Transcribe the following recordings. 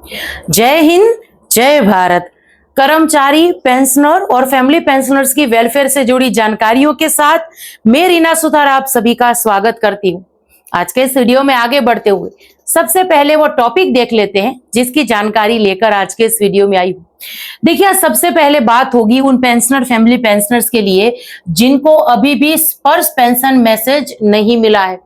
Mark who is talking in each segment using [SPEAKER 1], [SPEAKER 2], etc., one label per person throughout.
[SPEAKER 1] जय हिंद, जय भारत। कर्मचारी, पेंशनर और फैमिली पेंशनर्स की वेलफेयर से जुड़ी जानकारियों के साथ मैं रीना सुथार आप सभी का स्वागत करती हूँ। आज के इस वीडियो में आगे बढ़ते हुए सबसे पहले वो टॉपिक देख लेते हैं जिसकी जानकारी लेकर आज के इस वीडियो में आई हूँ। देखिए, सबसे पहले बात होगी उन पेंशनर, फैमिली पेंशनर्स के लिए जिनको अभी भी स्पर्श पेंशन मैसेज नहीं मिला है।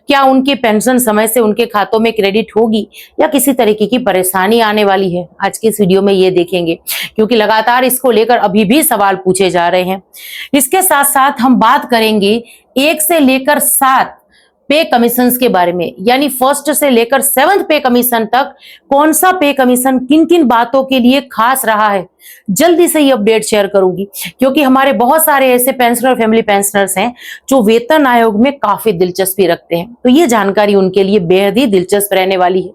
[SPEAKER 1] क्या उनकी पेंशन समय से उनके खातों में क्रेडिट होगी या किसी तरीके की परेशानी आने वाली है, आज की इस वीडियो में ये देखेंगे, क्योंकि लगातार इसको लेकर अभी भी सवाल पूछे जा रहे हैं। इसके साथ साथ हम बात करेंगे 1 से लेकर 7 पे कमीशन के बारे में, यानी फर्स्ट से लेकर 7th पे कमीशन तक कौन सा पे कमीशन किन किन बातों के लिए खास रहा है। जल्दी से ये अपडेट शेयर करूंगी, क्योंकि हमारे बहुत सारे ऐसे पेंशनर, फैमिली पेंशनर्स हैं जो वेतन आयोग में काफी दिलचस्पी रखते हैं, तो ये जानकारी उनके लिए बेहद ही दिलचस्प रहने वाली है।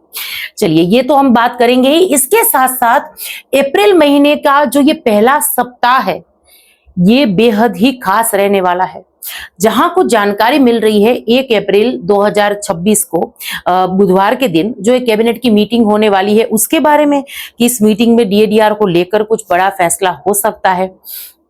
[SPEAKER 1] चलिए, ये तो हम बात करेंगे ही। इसके साथ साथ अप्रैल महीने का जो ये पहला सप्ताह है, ये बेहद ही खास रहने वाला है। जहां कुछ जानकारी मिल रही है 1 अप्रैल 2026 को बुधवार के दिन जो एक कैबिनेट की मीटिंग होने वाली है उसके बारे में, कि इस मीटिंग में डीएडीआर को लेकर कुछ बड़ा फैसला हो सकता है,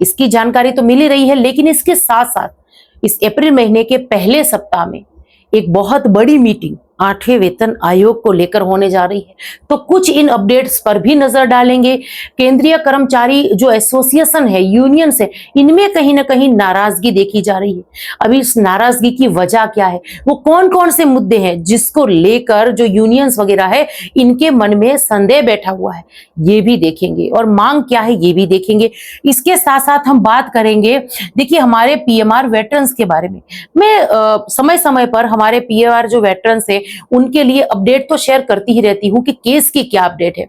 [SPEAKER 1] इसकी जानकारी तो मिल ही रही है। लेकिन इसके साथ साथ इस अप्रैल महीने के पहले सप्ताह में एक बहुत बड़ी मीटिंग 8वें वेतन आयोग को लेकर होने जा रही है, तो कुछ इन अपडेट्स पर भी नजर डालेंगे। केंद्रीय कर्मचारी जो एसोसिएशन है, यूनियन से, इनमें कहीं ना कहीं नाराजगी देखी जा रही है। अभी इस नाराजगी की वजह क्या है, वो कौन कौन से मुद्दे हैं जिसको लेकर जो यूनियंस वगैरह है इनके मन में संदेह बैठा हुआ है, ये भी देखेंगे, और मांग क्या है ये भी देखेंगे। इसके साथ साथ हम बात करेंगे, देखिए, हमारे पीएमआर वेटरन्स के बारे में। मैं समय समय पर हमारे पीएमआर जो वेटरन्स है उनके लिए अपडेट तो शेयर करती ही रहती हूं कि केस की क्या अपडेट है।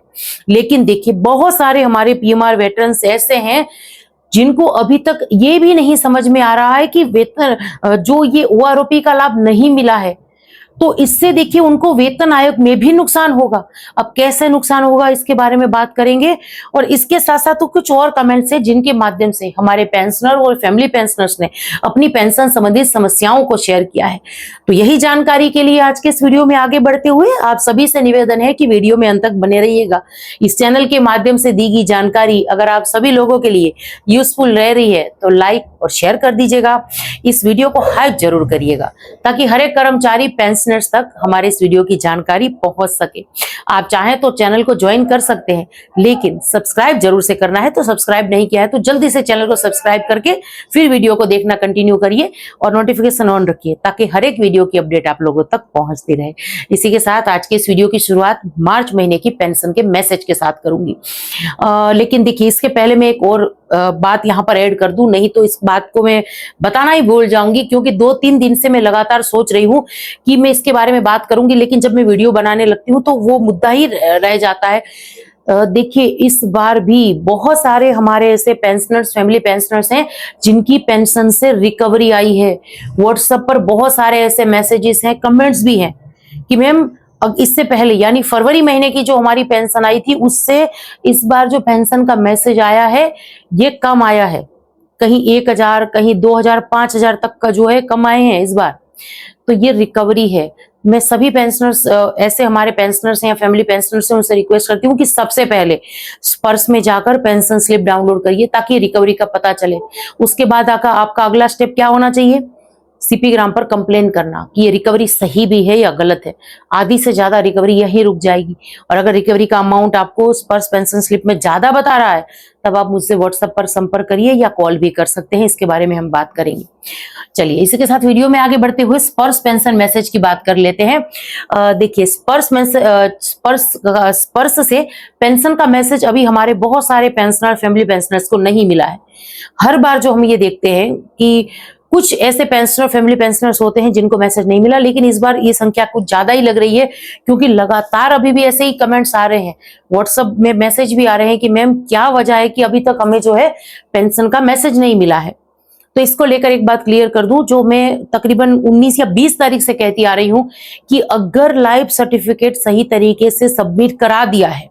[SPEAKER 1] लेकिन देखिए, बहुत सारे हमारे पीएमआर वेटरन्स ऐसे हैं जिनको अभी तक ये भी नहीं समझ में आ रहा है कि वेतन जो ये ओआरओपी का लाभ नहीं मिला है, तो इससे देखिए उनको वेतन आयोग में भी नुकसान होगा। अब कैसे नुकसान होगा इसके बारे में बात करेंगे। और इसके साथ साथ तो कुछ और कमेंट्स है जिनके माध्यम से हमारे पेंशनर और फैमिली पेंशनर्स ने अपनी पेंशन संबंधित समस्याओं को शेयर किया है। तो यही जानकारी के लिए आज के इस वीडियो में आगे बढ़ते हुए आप सभी से निवेदन है कि वीडियो में अंत तक बने रहिएगा। इस चैनल के माध्यम से दी गई जानकारी अगर आप सभी लोगों के लिए यूजफुल रह रही है तो लाइक और शेयर कर दीजिएगा। इस वीडियो को हाइप जरूर करिएगा ताकि हर एक कर्मचारी पेंशनर्स तक हमारे इस वीडियो की जानकारी पहुंच सके। आप चाहें तो चैनल को ज्वाइन कर सकते हैं, लेकिन सब्सक्राइब जरूर से करना है। तो सब्सक्राइब नहीं किया है तो जल्दी से चैनल को सब्सक्राइब करके फिर वीडियो को देखना कंटिन्यू करिए और नोटिफिकेशन ऑन रखिए ताकि हर एक वीडियो की अपडेट आप लोगों तक पहुंचती रहे। इसी के साथ आज के इस वीडियो की शुरुआत मार्च महीने की पेंशन के मैसेज के साथ करूंगी। लेकिन देखिए, इसके पहले मैं एक और बात यहां पर ऐड कर दूं, नहीं तो इस बात को मैं बताना ही भूल जाऊंगी, क्योंकि 2-3 दिन से मैं लगातार सोच रही हूं कि मैं इसके बारे में बात करूंगी, लेकिन जब मैं वीडियो बनाने लगती हूं तो वो मुद्दा ही रह जाता है। देखिए, इस बार भी बहुत सारे हमारे ऐसे पेंशनर्स, फैमिली पेंशनर्स हैं जिनकी पेंशन से रिकवरी आई है। व्हाट्सएप पर बहुत सारे ऐसे मैसेजेस हैं, कमेंट्स भी हैं कि मैम इससे पहले यानी फरवरी महीने की जो हमारी पेंशन आई थी उससे इस बार जो पेंशन का मैसेज आया है ये कम आया है। कहीं 1000, कहीं 2000, 5000 तक का जो है कम आए हैं इस बार। तो ये रिकवरी है। मैं सभी पेंशनर्स, ऐसे हमारे पेंशनर्स हैं या फैमिली पेंशनर्स हैं, उनसे रिक्वेस्ट करती हूँ कि सबसे पहले स्पर्श में जाकर पेंशन स्लिप डाउनलोड करिए ताकि रिकवरी का पता चले। उसके बाद आपका अगला स्टेप क्या होना चाहिए, सीपी ग्राम पर कंप्लेन करना कि ये रिकवरी सही भी है या गलत है। आधी से ज्यादा रिकवरी यहीं रुक जाएगी। और अगर रिकवरी का अमाउंट आपको स्पर्श पेंशन स्लिप में ज्यादा बता रहा है तब आप मुझसे व्हाट्सएप पर संपर्क करिए या कॉल भी कर सकते हैं। इसके बारे में हम बात करेंगे। चलिए, इसी के साथ वीडियो में आगे बढ़ते हुए स्पर्श पेंशन मैसेज की बात कर लेते हैं। देखिए, स्पर्श से पेंशन का मैसेज अभी हमारे बहुत सारे पेंशनर, फैमिली पेंशनर्स को नहीं मिला है। हर बार जो हम ये देखते हैं कि कुछ ऐसे पेंशनर, फैमिली पेंशनर्स होते हैं जिनको मैसेज नहीं मिला, लेकिन इस बार ये संख्या कुछ ज्यादा ही लग रही है, क्योंकि लगातार अभी भी ऐसे ही कमेंट्स आ रहे हैं, व्हाट्सएप में मैसेज भी आ रहे हैं कि मैम क्या वजह है कि अभी तक हमें जो है पेंशन का मैसेज नहीं मिला है। तो इसको लेकर एक बात क्लियर कर दूं, जो मैं तकरीबन 19 या 20 तारीख से कहती आ रही हूं कि अगर लाइफ सर्टिफिकेट सही तरीके से सबमिट करा दिया है,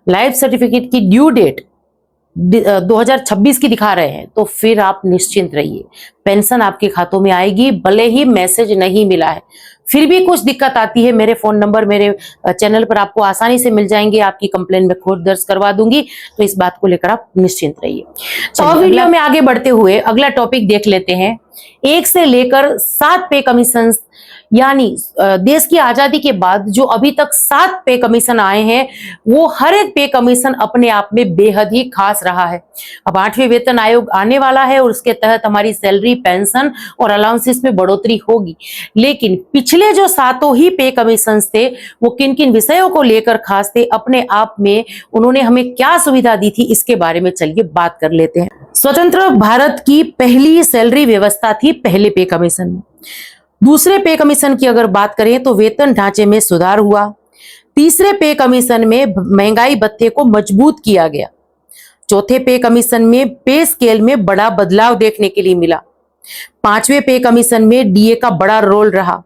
[SPEAKER 1] लाइफ सर्टिफिकेट की ड्यू डेट 2026 की दिखा रहे हैं, तो फिर आप निश्चिंत रहिए, पेंशन आपके खातों में आएगी। भले ही मैसेज नहीं मिला है, फिर भी कुछ दिक्कत आती है, मेरे फोन नंबर मेरे चैनल पर आपको आसानी से मिल जाएंगे, आपकी कंप्लेन में खुद दर्ज करवा दूंगी, तो इस बात को लेकर आप निश्चिंत रहिए। तो अब वीडियो में आगे बढ़ते हुए अगला टॉपिक देख लेते हैं। 1 से लेकर 7 पे कमीशन, यानी देश की आजादी के बाद जो अभी तक 7 पे कमीशन आए हैं, वो हर एक पे कमीशन अपने आप में बेहद ही खास रहा है। अब 8वें वेतन आयोग आने वाला है और उसके तहत हमारी सैलरी, पेंशन और अलाउंसेस में बढ़ोतरी होगी। लेकिन पिछले जो 7 ही पे कमीशन थे, वो किन किन विषयों को लेकर खास थे, अपने आप में उन्होंने हमें क्या सुविधा दी थी, इसके बारे में चलिए बात कर लेते हैं। स्वतंत्र भारत की पहली सैलरी व्यवस्था थी पहले पे कमीशन में। दूसरे पे कमीशन की अगर बात करें तो वेतन ढांचे में सुधार हुआ। तीसरे पे कमीशन में महंगाई भत्ते को मजबूत किया गया। चौथे पे कमीशन में पे स्केल में बड़ा बदलाव देखने के लिए मिला। 5वें पे कमीशन में डीए का बड़ा रोल रहा।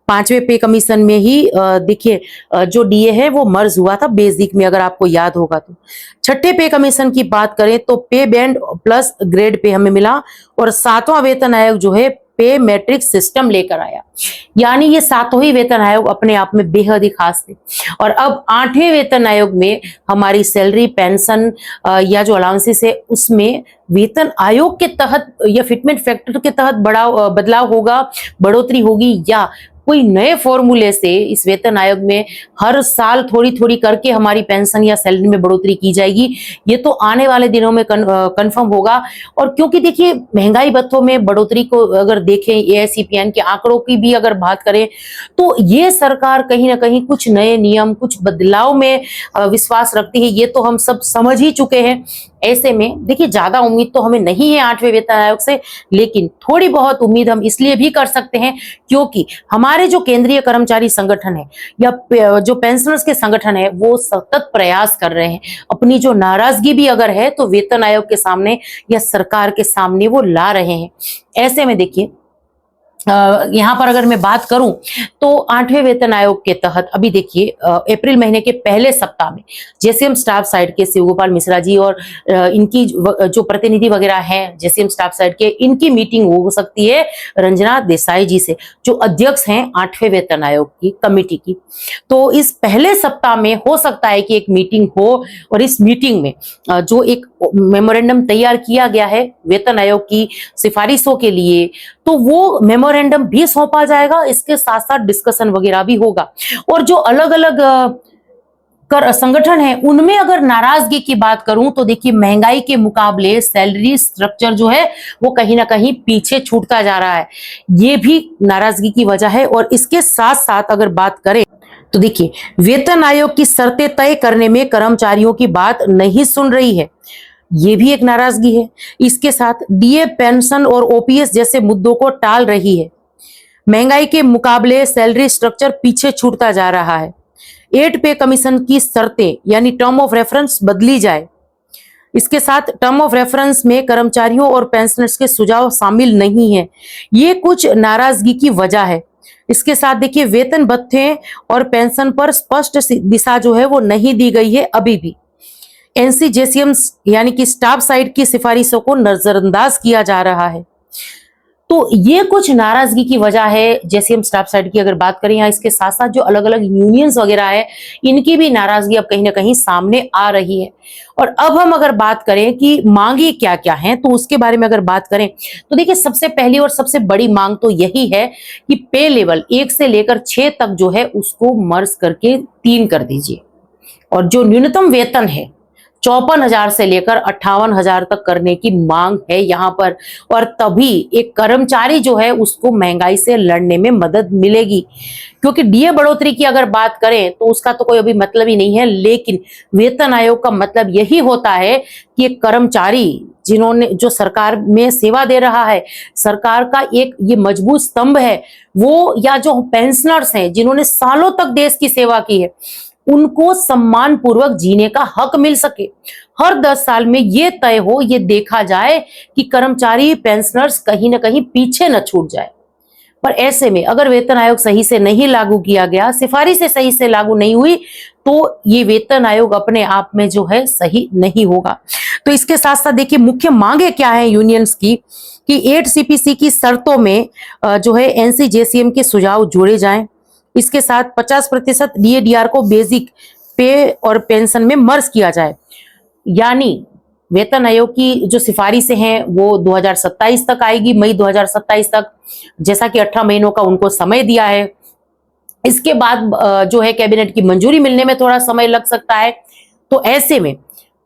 [SPEAKER 1] 5वें पे कमीशन में ही देखिए जो डीए है वो मर्ज हुआ था बेसिक में, अगर आपको याद होगा तो। 6ठे पे कमीशन की बात करें तो पे बैंड प्लस ग्रेड पे हमें मिला। और 7वां वेतन आयोग जो है पे मैट्रिक सिस्टम लेकर आया। यानी ये 7 ही वेतन आयोग अपने आप में बेहद ही खास थे। और अब 8वें वेतन आयोग में हमारी सैलरी, पेंशन या जो अलाउंसेस है उसमें वेतन आयोग के तहत या फिटमेंट फैक्टर के तहत बड़ा बदलाव होगा, बढ़ोतरी होगी, या कोई नए फॉर्मूले से इस वेतन आयोग में हर साल थोड़ी थोड़ी करके हमारी पेंशन या सैलरी में बढ़ोतरी की जाएगी, ये तो आने वाले दिनों में कंफर्म होगा। और क्योंकि देखिए महंगाई भत्तों में बढ़ोतरी को अगर देखें, AICPN के आंकड़ों की भी अगर बात करें, तो ये सरकार कहीं ना कहीं कुछ नए नियम, कुछ बदलाव में विश्वास रखती है, ये तो हम सब समझ ही चुके हैं। ऐसे में देखिए ज्यादा उम्मीद तो हमें नहीं है 8वें वेतन आयोग से, लेकिन थोड़ी बहुत उम्मीद हम इसलिए भी कर सकते हैं क्योंकि हमारे जो केंद्रीय कर्मचारी संगठन है या जो पेंशनर्स के संगठन है, वो सतत प्रयास कर रहे हैं। अपनी जो नाराजगी भी अगर है तो वेतन आयोग के सामने या सरकार के सामने वो ला रहे हैं। ऐसे में देखिए यहाँ पर अगर मैं बात करूं तो 8वें वेतन आयोग के तहत अभी देखिए अप्रैल महीने के पहले सप्ताह में JCM स्टाफ साइड के शिव गोपाल मिश्रा जी और इनकी जो प्रतिनिधि वगैरह हैं JCM स्टाफ साइड के, इनकी मीटिंग हो सकती है रंजना देसाई जी से, जो अध्यक्ष हैं 8वें वेतन आयोग की कमेटी की। तो इस पहले सप्ताह में हो सकता है कि एक मीटिंग हो और इस मीटिंग में जो एक मेमोरेंडम तैयार किया गया है वेतन आयोग की सिफारिशों के लिए, तो वो मेमोरेंडम भी सौंपा जाएगा। इसके साथ साथ डिस्कशन वगैरह भी होगा। और जो अलग अलग कर संगठन है उनमें अगर नाराजगी की बात करूं तो देखिए महंगाई के मुकाबले सैलरी स्ट्रक्चर जो है वो कहीं ना कहीं पीछे छूटता जा रहा है, ये भी नाराजगी की वजह है। और इसके साथ साथ अगर बात करें तो देखिए वेतन आयोग की शर्तें तय करने में कर्मचारियों की बात नहीं सुन रही है, ये भी एक नाराजगी है। इसके साथ डीए, पेंशन और OPS जैसे मुद्दों को टाल रही है। महंगाई के मुकाबले सैलरी स्ट्रक्चर पीछे छूटता जा रहा है। 8 पे कमीशन की शर्तें यानी टर्म ऑफ रेफरेंस बदली जाए। इसके साथ टर्म ऑफ रेफरेंस में कर्मचारियों और पेंशनर्स के सुझाव शामिल नहीं है, ये कुछ नाराजगी की वजह है। इसके साथ देखिए वेतन भत्ते और पेंशन पर स्पष्ट दिशा जो है वो नहीं दी गई है अभी भी। NCJCM यानी कि स्टाफ साइड की सिफारिशों को नजरअंदाज किया जा रहा है। तो ये कुछ नाराजगी की वजह है JCM स्टाफ साइड की अगर बात करें, या इसके साथ साथ जो अलग अलग यूनियंस वगैरह है इनकी भी नाराजगी अब कहीं ना कहीं सामने आ रही है। और अब हम अगर बात करें कि मांगे क्या क्या हैं, तो उसके बारे में अगर बात करें तो देखिए सबसे पहली और सबसे बड़ी मांग तो यही है कि पे लेवल 1 से लेकर 6 तक जो है उसको मर्ज करके 3 कर दीजिए। और जो न्यूनतम वेतन है 54,000 से लेकर 58,000 तक करने की मांग है यहाँ पर। और तभी एक कर्मचारी जो है उसको महंगाई से लड़ने में मदद मिलेगी। क्योंकि डीए बढ़ोतरी की अगर बात करें तो उसका तो कोई अभी मतलब ही नहीं है, लेकिन वेतन आयोग का मतलब यही होता है कि एक कर्मचारी जिन्होंने जो सरकार में सेवा दे रहा है, सरकार का एक ये मजबूत स्तंभ है वो, या जो पेंशनर्स हैं जिन्होंने सालों तक देश की सेवा की है, उनको सम्मान पूर्वक जीने का हक मिल सके। हर 10 साल में ये तय हो, ये देखा जाए कि कर्मचारी पेंशनर्स कहीं ना कहीं पीछे न छूट जाए। पर ऐसे में अगर वेतन आयोग सही से नहीं लागू किया गया, सिफारिशें सही से लागू नहीं हुई, तो ये वेतन आयोग अपने आप में जो है सही नहीं होगा। तो इसके साथ साथ देखिए मुख्य मांगे क्या है यूनियंस की कि 8 सीपीसी की शर्तों में जो है एनसीजेसीएम के सुझाव जोड़े जाएं। इसके साथ 50% डीएडीआर को बेसिक पे और पेंशन में मर्ज किया जाए। यानी वेतन आयोग की जो सिफारिशें हैं वो 2027 तक आएगी, मई 2027 तक, जैसा कि 18 महीनों का उनको समय दिया है। इसके बाद जो है कैबिनेट की मंजूरी मिलने में थोड़ा समय लग सकता है। तो ऐसे में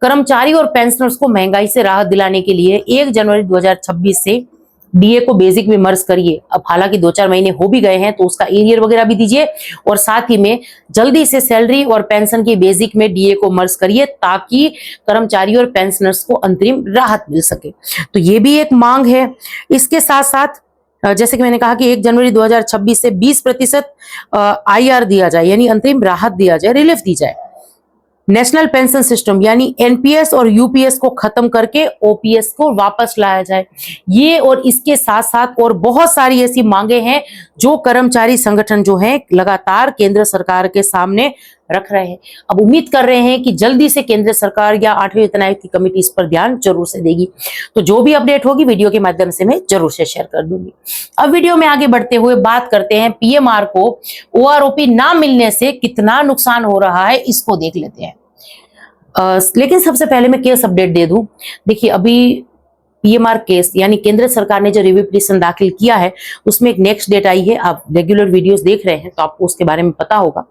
[SPEAKER 1] कर्मचारी और पेंशनर्स को महंगाई से राहत दिलाने के लिए 1 जनवरी 2026 से डीए को बेसिक में मर्ज करिए। अब हालांकि 2-4 महीने हो भी गए हैं तो उसका एरियर वगैरह भी दीजिए, और साथ ही में जल्दी से सैलरी और पेंशन की बेसिक में डीए को मर्ज करिए ताकि कर्मचारी और पेंशनर्स को अंतरिम राहत मिल सके। तो ये भी एक मांग है। इसके साथ साथ जैसे कि मैंने कहा कि 1 जनवरी 2026 से 20% आईआर दिया जाए, यानी अंतरिम राहत दिया जाए, रिलीफ दी जाए। नेशनल पेंशन सिस्टम यानी एनपीएस और यूपीएस को खत्म करके ओपीएस को वापस लाया जाए। ये और इसके साथ साथ और बहुत सारी ऐसी मांगे हैं जो कर्मचारी संगठन जो है लगातार केंद्र सरकार के सामने रख रहे हैं। अब उम्मीद कर रहे हैं कि जल्दी से केंद्र सरकार या 8वें वेतन आयोग की कमेटी इस पर ध्यान जरूर से देगी। तो जो भी अपडेट होगी वीडियो के माध्यम से मैं जरूर से शेयर कर दूंगी। अब वीडियो में आगे बढ़ते हुए बात करते हैं पीएमआर को ओआरओपी ना मिलने से कितना नुकसान हो रहा है, इसको देख लेते हैं। लेकिन सबसे पहले मैं केस अपडेट दे दूं। देखिए अभी पीएमआर केस यानी केंद्र सरकार ने जो रिव्यू पिटीशन दाखिल किया है उसमें एक नेक्स्ट डेट आई है। आप रेगुलर वीडियोस देख रहे हैं तो आपको उसके बारे में पता होगा।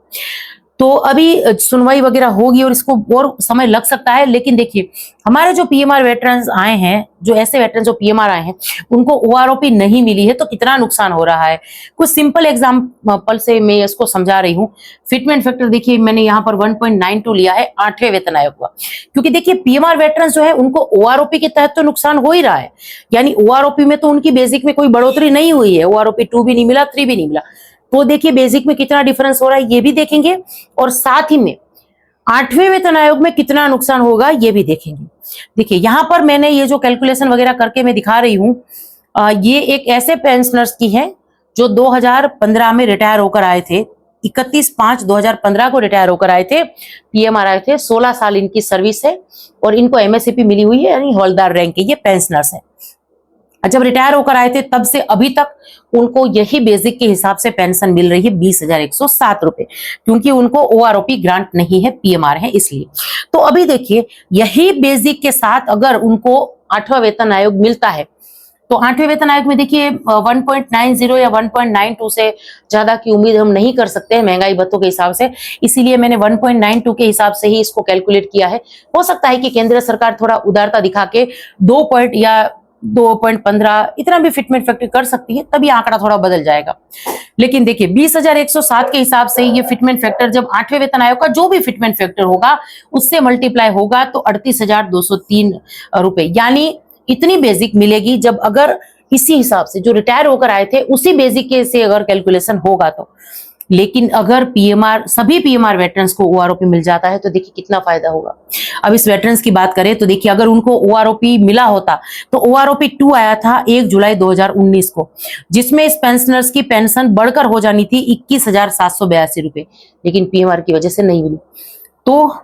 [SPEAKER 1] तो अभी सुनवाई वगैरह होगी और इसको और समय लग सकता है। लेकिन देखिए हमारे जो पीएमआर वेटरन्स आए हैं, जो ऐसे वेटरन्स जो पीएमआर आए हैं उनको ओआरओपी नहीं मिली है तो कितना नुकसान हो रहा है। कुछ सिंपल एग्जांपल से मैं इसको समझा रही हूँ। फिटमेंट फैक्टर देखिए मैंने यहाँ पर 1.92 लिया है 8वें वेतन आयोग का, क्योंकि देखिए पीएमआर वेटरन्स जो है उनको ओआरओपी के तहत तो नुकसान हो ही रहा है। यानी ओआरओपी में तो उनकी बेसिक में कोई बढ़ोतरी नहीं हुई है, ओआरओपी 2 भी नहीं मिला, 3 भी नहीं मिला। तो देखिए बेसिक में कितना डिफरेंस हो रहा है ये भी देखेंगे, और साथ ही में 8वें वेतन आयोग में कितना नुकसान होगा ये भी देखेंगे। देखिए यहाँ पर मैंने ये जो कैलकुलेशन वगैरह करके मैं दिखा रही हूँ, ये एक ऐसे पेंशनर्स की है जो 2015 में रिटायर होकर आए थे। 31/5/2015 को रिटायर होकर आए थे, पीएमआर आए थे, 16 साल इनकी सर्विस है और इनको एमएससीपी मिली हुई है, यानी हवलदार रैंक के ये पेंशनर्स है। जब रिटायर होकर आए थे तब से अभी तक उनको यही बेसिक के हिसाब से पेंशन मिल रही है 20,107 रुपए, क्योंकि उनको ओआरओपी ग्रांट नहीं है, पीएमआर है इसलिए। तो अभी देखिए यही बेसिक के साथ अगर उनको 8वां वेतन आयोग मिलता है तो 8वें वेतन आयोग में देखिए 1.90 या 1.92 से ज्यादा की उम्मीद हम नहीं कर सकते हैं महंगाई भत्तों के हिसाब से, इसीलिए मैंने 1.92 के हिसाब से ही इसको कैलकुलेट किया है। हो सकता है कि केंद्र सरकार थोड़ा उदारता दिखा के 2.15 इतना भी फिटमेंट फैक्टर कर सकती है, तभी आंकड़ा थोड़ा बदल जाएगा। लेकिन देखिए 20,107 के हिसाब से ये फिटमेंट फैक्टर जब 8वें वेतन आयोग का जो भी फिटमेंट फैक्टर होगा उससे मल्टीप्लाई होगा तो 38,203 रुपए, यानी इतनी बेसिक मिलेगी। जब अगर इसी हिसाब से जो रिटायर होकर आए थे उसी बेसिक के से अगर कैलकुलेशन होगा तो, लेकिन अगर पीएमआर सभी पीएमआर वेटरन्स को ओआरओपी मिल जाता है तो देखिए कितना फायदा होगा। अब इस वेटरन्स की बात करें तो देखिए अगर उनको ओआरओपी मिला होता तो ओआरओपी 2 आया था 1 जुलाई 2019 को, जिसमें इस पेंशनर्स की पेंशन बढ़कर हो जानी थी 21,782 रुपए, लेकिन पीएमआर की वजह से नहीं मिली। तो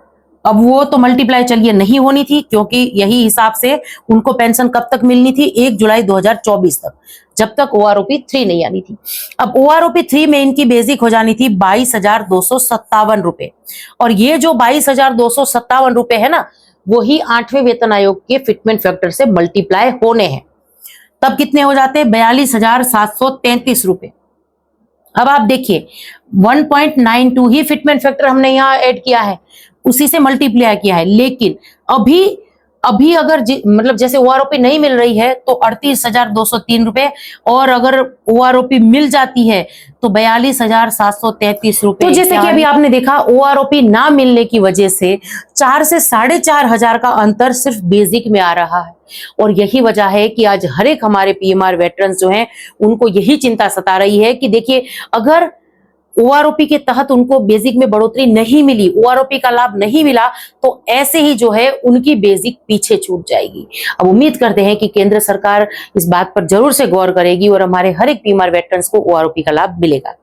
[SPEAKER 1] अब वो तो मल्टीप्लाई चलिए नहीं होनी थी, क्योंकि यही हिसाब से उनको पेंशन कब तक मिलनी थी 1 जुलाई 2024 तक, जब तक ओआरओपी 3 नहीं आनी थी। अब ओआरओपी 3 में इनकी बेसिक हो जानी थी 22,257 रुपए, और ये जो 22,257 रुपए है ना वही 8वें वेतन आयोग के फिटमेंट फैक्टर से मल्टीप्लाई होने हैं, तब कितने हो जाते हैं 42,733 रुपए। अब आप देखिए 1.92 ही फिटमेंट फैक्टर हमने यहाँ ऐड किया है, उसी से मल्टीप्लाई किया है, लेकिन अभी अगर मतलब जैसे ओआरओपी नहीं मिल रही है तो 38,203 रुपए, और अगर ओआरओपी मिल जाती है तो 42,733 रुपए। तो जैसे कि अभी आपने देखा ओआरओपी ना मिलने की वजह से 4 से 4,500 का अंतर सिर्फ बेसिक में आ रहा है, और यही वजह है कि आज हर एक हमारे पीएमआर वेटरन्स जो हैं उनको यही चिंता सता रही है कि देखिए अगर ओआरओपी के तहत उनको बेसिक में बढ़ोतरी नहीं मिली, ओआरओपी का लाभ नहीं मिला, तो ऐसे ही जो है उनकी बेसिक पीछे छूट जाएगी। अब उम्मीद करते हैं कि केंद्र सरकार इस बात पर जरूर से गौर करेगी और हमारे हर एक पीएमआर वेटरन्स को ओआरओपी का लाभ मिलेगा।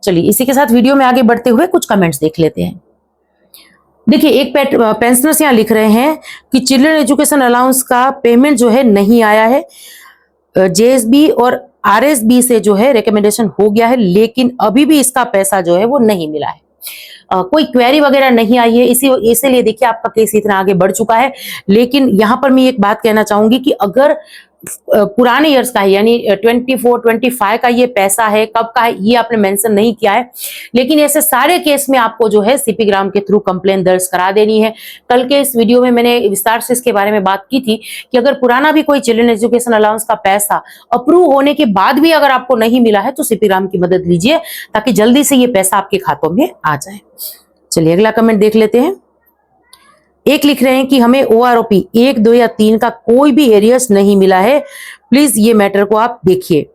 [SPEAKER 1] चलिए इसी के साथ वीडियो में आगे बढ़ते हुए कुछ कमेंट्स देख लेते हैं। देखिए, एक पेंशनर्स यहाँ लिख रहे हैं कि चिल्ड्रन एजुकेशन अलाउंस का पेमेंट जो है नहीं आया है। जेएसबी और आरएसबी से जो है रिकमेंडेशन हो गया है, लेकिन अभी भी इसका पैसा जो है वो नहीं मिला है। कोई क्वेरी वगैरह नहीं आई है, इसीलिए देखिए आपका केस इतना आगे बढ़ चुका है। लेकिन यहाँ पर मैं एक बात कहना चाहूंगी कि अगर पुराने ईयर्स का है, यानी 24, 25 का ये पैसा है, कब का है ये आपने मेंशन नहीं किया है, लेकिन ऐसे सारे केस में आपको जो है सीपी ग्राम के थ्रू कंप्लेन दर्ज करा देनी है। कल के इस वीडियो में मैंने विस्तार से इसके बारे में बात की थी कि अगर पुराना भी कोई चिल्ड्रन एजुकेशन अलाउंस का पैसा अप्रूव होने के बाद भी अगर आपको नहीं मिला है तो सीपी ग्राम की मदद लीजिए, ताकि जल्दी से ये पैसा आपके खातों में आ जाए। चलिए अगला कमेंट देख लेते हैं। एक लिख रहे हैं कि हमें OROP 1, 2 या 3 का कोई भी एरियर्स नहीं मिला है, प्लीज ये मैटर को आप देखिए।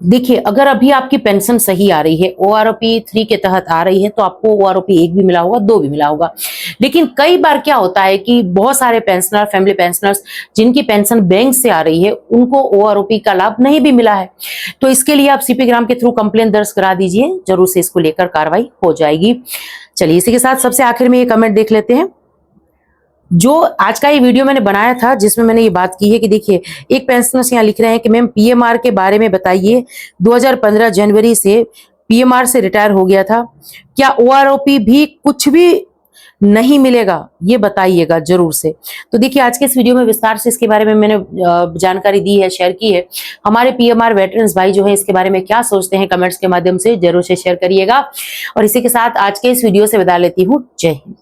[SPEAKER 1] देखिए, अगर अभी आपकी पेंशन सही आ रही है, OROP 3 के तहत आ रही है, तो आपको OROP 1 भी मिला होगा, 2 भी मिला होगा। लेकिन कई बार क्या होता है कि बहुत सारे पेंशनर, फैमिली पेंशनर्स जिनकी पेंशन बैंक से आ रही है, उनको OROP का लाभ नहीं भी मिला है। तो इसके लिए आप सीपी ग्राम के थ्रू कंप्लेन दर्ज करा दीजिए, जरूर से इसको लेकर कार्रवाई हो जाएगी। चलिए इसी के साथ सबसे आखिर में ये कमेंट देख लेते हैं। जो आज का ये वीडियो मैंने बनाया था जिसमें मैंने ये बात की है कि देखिए, एक पेंशनर्स यहाँ लिख रहे हैं कि मैम PMR के बारे में बताइए, 2015 जनवरी से PMR से रिटायर हो गया था, क्या OROP भी कुछ भी नहीं मिलेगा, ये बताइएगा जरूर से। तो देखिए, आज के इस वीडियो में विस्तार से इसके बारे में मैंने जानकारी दी है, शेयर की है। हमारे PMR वेटरन्स भाई जो है इसके बारे में क्या सोचते हैं, कमेंट्स के माध्यम से जरूर से शेयर करिएगा। और इसी के साथ आज के इस वीडियो से विदा लेती हूँ। जय हिंद।